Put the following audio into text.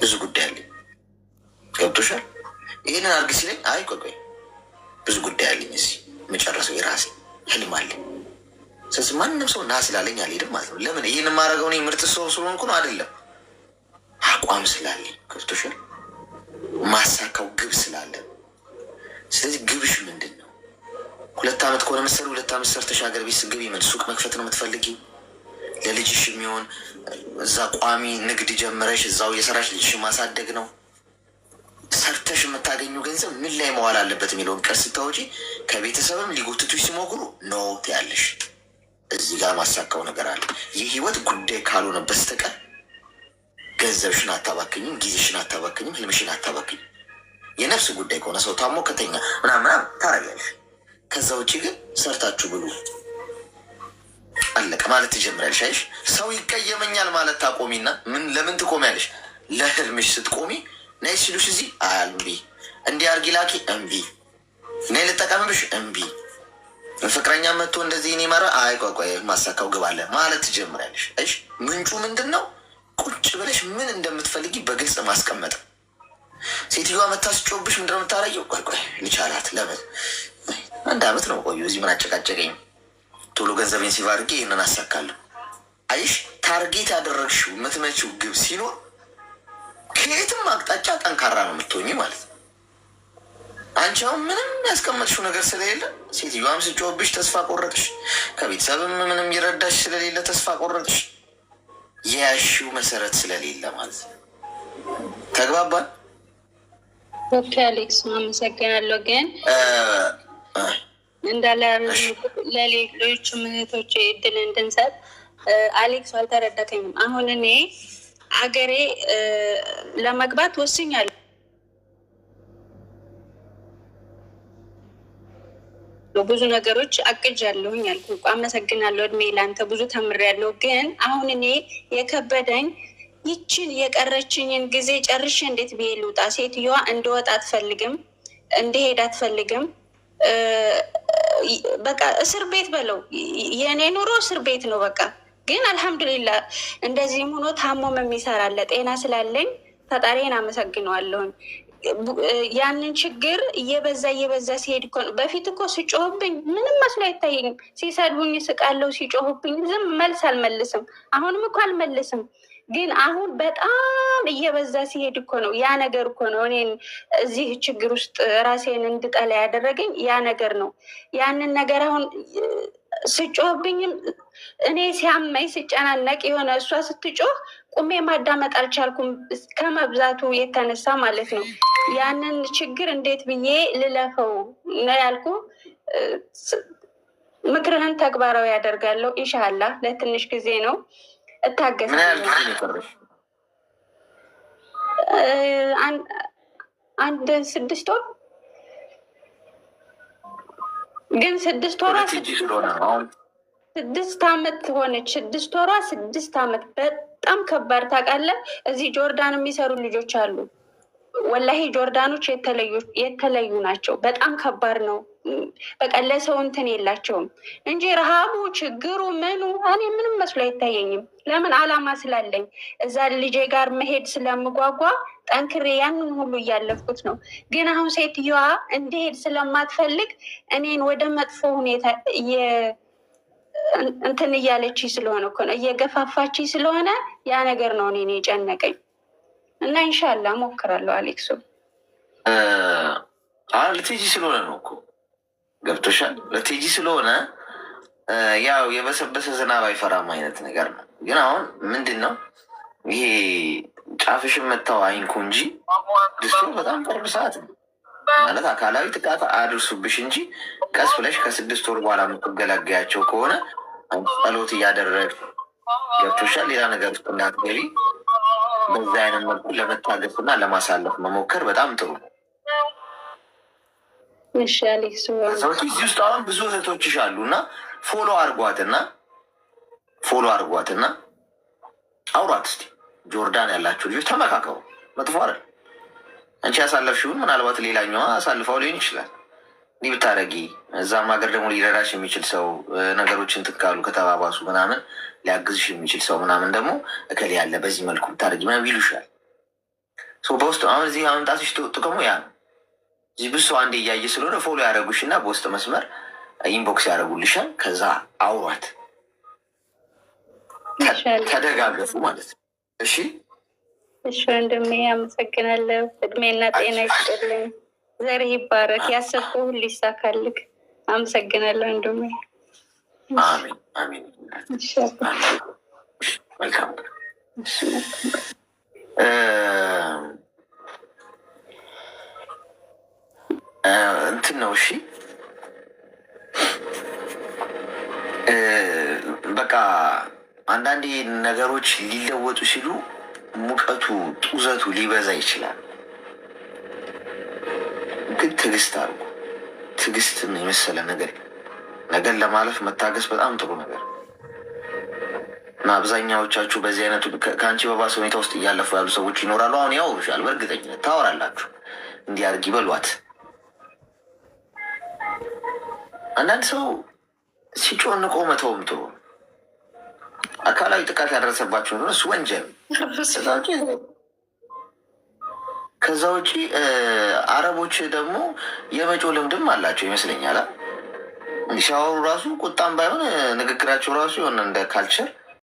ብዙ ጉዳይ አለኝ። ገብቶሻል? ይህንን አርግ ሲለኝ አይ ቆይ ብዙ ጉዳይ አለኝ እዚህ መጨረሰው የራሴ ህልም አለኝ። ስለዚህ ማንም ሰው ና ስላለኝ አልሄድም ማለት ነው። ለምን ይህን የማደርገው እኔ ምርጥ ሰው ስለሆንኩ ነው አይደለም፣ አቋም ስላለኝ። ገብቶሻል? ማሳካው ግብ ስላለ። ስለዚህ ግብሽ ምንድን ነው? 2 ዓመት ከሆነ መሰሉ 2 ዓመት ሰርተሽ ሀገር ቤት ስትገቢ ምን ሱቅ መክፈት ነው የምትፈልጊው? ለልጅሽ የሚሆን እዛ ቋሚ ንግድ ጀምረሽ እዛው እየሰራሽ ልጅሽ ማሳደግ ነው? ሰርተሽ የምታገኙ ገንዘብ ምን ላይ መዋል አለበት የሚለውን ቀር ስታወጪ ከቤተሰብም ሊጎትቱሽ ሲሞክሩ ኖ ትያለሽ። እዚህ ጋር ማሳካው ነገር አለ። የህይወት ጉዳይ ካልሆነ በስተቀር ገንዘብሽን አታባክኝም፣ ጊዜሽን አታባክኝም፣ ህልምሽን አታባክኝም። የነፍስ ጉዳይ ከሆነ ሰው ታሞ ከተኛ ምናምን ታረጊያለሽ። ከዛ ውጭ ግን ሰርታችሁ ብሉ አለቀ ማለት ትጀምሪያለሽ። አይሽ ሰው ይቀየመኛል ማለት ታቆሚና ምን ለምን ትቆሚያለሽ? ለህልምሽ ስትቆሚ ነይ ሲሉሽ እዚህ እምቢ፣ እንዲህ አርጊ ላኪ እምቢ፣ ነይ ልጠቀምብሽ እምቢ፣ ፍቅረኛ መጥቶ እንደዚህ እኔ መራ ቆይ ማሳካው ግብ አለ ማለት ትጀምሪያለሽ። አይሽ ምንጩ ምንድን ነው? ቁጭ ብለሽ ምን እንደምትፈልጊ በግልጽ ማስቀመጥ። ሴትዮዋ መታስጮብሽ ምንድነው የምታረጊው? ቆይ ልቻላት ለምን 1 ዓመት ነው ቆዩ እዚህ ምን አጨቃጨቀኝ፣ ቶሎ ገንዘቤን ሲቭ አድርጌ ይህንን አሳካለሁ። አይሽ ታርጌት ያደረግሽው የምትመጪው ግብ ሲኖር ከየትም አቅጣጫ ጠንካራ ነው የምትሆኝ ማለት ነው። አንቺ አሁን ምንም ያስቀመጥሽው ነገር ስለሌለ ሴትዮዋም ስጮብሽ ተስፋ ቆረጥሽ፣ ከቤተሰብም ምንም ይረዳሽ ስለሌለ ተስፋ ቆረጥሽ። የያሽው መሰረት ስለሌለ ማለት ነው። ተግባባን? ኦኬ አሌክስ አመሰግናለሁ። ግን እንዳለ ለሌሎቹ እህቶች እድል እንድንሰጥ አሌክስ አልተረዳከኝም። አሁን እኔ አገሬ ለመግባት ወስኛለሁ። ብዙ ነገሮች አቅጃለሁኝ አልኩ። አመሰግናለሁ። እድሜ ለአንተ ብዙ ተምሬያለሁ። ግን አሁን እኔ የከበደኝ ይችን የቀረችኝን ጊዜ ጨርሼ እንዴት ብዬ ልውጣ? ሴትዮዋ እንደወጣ አትፈልግም፣ እንደሄድ አትፈልግም። በቃ እስር ቤት በለው፣ የእኔ ኑሮ እስር ቤት ነው በቃ። ግን አልሐምዱሊላ እንደዚህም ሆኖ ታሞም የሚሰራለ ጤና ስላለኝ ፈጣሪን አመሰግነዋለሁኝ። ያንን ችግር እየበዛ ሲሄድ እኮ ነው። በፊት እኮ ሲጮህብኝ ምንም መስሎ አይታየኝም። ሲሰድቡኝ ስቃለው፣ ሲጮህብኝ ዝም መልስ አልመልስም። አሁንም እኮ አልመልስም። ግን አሁን በጣም እየበዛ ሲሄድ እኮ ነው ያ ነገር እኮ ነው እኔን እዚህ ችግር ውስጥ ራሴን እንድጠላ ያደረገኝ ያ ነገር ነው። ያንን ነገር አሁን ስጮህብኝም እኔ ሲያመኝ ስጨናነቅ የሆነ እሷ ስትጮህ ቁሜ ማዳመጥ አልቻልኩም፣ ከመብዛቱ የተነሳ ማለት ነው። ያንን ችግር እንዴት ብዬ ልለፈው ነው ያልኩ። ምክርህን ተግባራዊ ያደርጋለሁ ኢንሻላህ። ለትንሽ ጊዜ ነው እታገሳለሁ። አንድ 6 ወር ግን 6 ወሯ 6 ዓመት ሆነች። 6 ወሯ 6 ዓመት በጣም ከባድ ታውቃለህ። እዚህ ጆርዳን የሚሰሩ ልጆች አሉ። ወላሂ ጆርዳኖች የተለዩ ናቸው። በጣም ከባድ ነው። በቃ ለሰው እንትን የላቸውም እንጂ ረሃቡ ችግሩ ምኑ እኔ ምንም መስሎ አይታየኝም። ለምን አላማ ስላለኝ እዛ ልጄ ጋር መሄድ ስለምጓጓ ጠንክሬ ያንን ሁሉ እያለፍኩት ነው። ግን አሁን ሴትዮዋ እንድሄድ ስለማትፈልግ እኔን ወደ መጥፎ ሁኔታ እንትን እያለች ስለሆነ እኮ ነው እየገፋፋች ስለሆነ ያ ነገር ነው እኔን የጨነቀኝ። እና ኢንሻላ ሞክራለሁ። አሌክሶ ልትሄጂ ስለሆነ ነው እኮ ገብቶሻል። ልትሄጂ ስለሆነ ያው የበሰበሰ ዝናብ አይፈራም አይነት ነገር ነው። ግን አሁን ምንድን ነው ይሄ ጫፍሽን መታው አይንኩ እንጂ ድስቱ በጣም ቅርብ ሰዓት ነው ማለት አካላዊ ጥቃት አድርሱብሽ እንጂ ቀስ ብለሽ ከ6 ወር በኋላ የምትገላገያቸው ከሆነ ጸሎት እያደረግ ገብቶሻል። ሌላ ነገር ውስጥ እንዳትገቢ በዛ አይነት መልኩ ለመታገስ እና ለማሳለፍ መሞከር በጣም ጥሩ ነው። ሰዎች እዚህ ውስጥ አሁን ብዙ እህቶችሽ አሉ እና ፎሎ አርጓትና አውራት እስኪ ጆርዳን ያላችሁ ልጆች ተመካከሩ። መጥፎ አይደል። አንቺ ያሳለፍሽውን ምናልባት ሌላኛዋ አሳልፈው ሊሆን ይችላል። እንዲህ ብታደርጊ እዛም ሀገር ደግሞ ሊረዳሽ የሚችል ሰው ነገሮችን ትካሉ ከተባባሱ ምናምን ሊያግዝሽ የሚችል ሰው ምናምን ደግሞ እከሌ ያለ በዚህ መልኩ ብታደርጊ ምናምን ይሉሻል። በውስጥ አሁን እዚህ አመምጣትሽ ጥቅሙ ያ ነው። እዚህ ብሶ አንዴ እያየ ስለሆነ ፎሎ ያደረጉሽ እና በውስጥ መስመር ኢንቦክስ ያደረጉልሻል። ከዛ አውሯት፣ ተደጋገፉ ማለት ነው። እሺ እሺ ወንድሜ አመሰግናለሁ። እድሜና ጤና ይስጥልኝ። ዘርህ ይባረክ። ያሰብከው ሁሉ ይሳካልክ። አመሰግናለሁ ወንድሜ። አሜን አሜን። መልካም እንትን ነው። እሺ በቃ አንዳንዴ ነገሮች ሊለወጡ ሲሉ ሙቀቱ ጡዘቱ ሊበዛ ይችላል። ግን ትዕግስት አድርጉ። ትዕግስትን የመሰለ ነገር ለማለፍ መታገስ በጣም ጥሩ ነገር እና አብዛኛዎቻችሁ በዚህ አይነቱ ከአንቺ በባሰ ሁኔታ ውስጥ እያለፉ ያሉ ሰዎች ይኖራሉ። አሁን ያወሩሻል፣ በእርግጠኝነት ታወራላችሁ። እንዲህ አድርጊ በሏት። አንዳንድ ሰው ሲጮህ ንቆ መተውም ጥሩ። አካላዊ ጥቃት ያደረሰባቸው እንደሆነ እሱ ወንጀል። ከዛ ውጪ አረቦች ደግሞ የመጮህ ልምድም አላቸው ይመስለኛል። ሲያወሩ ራሱ ቁጣም ባይሆን ንግግራቸው ራሱ የሆነ እንደ ካልቸር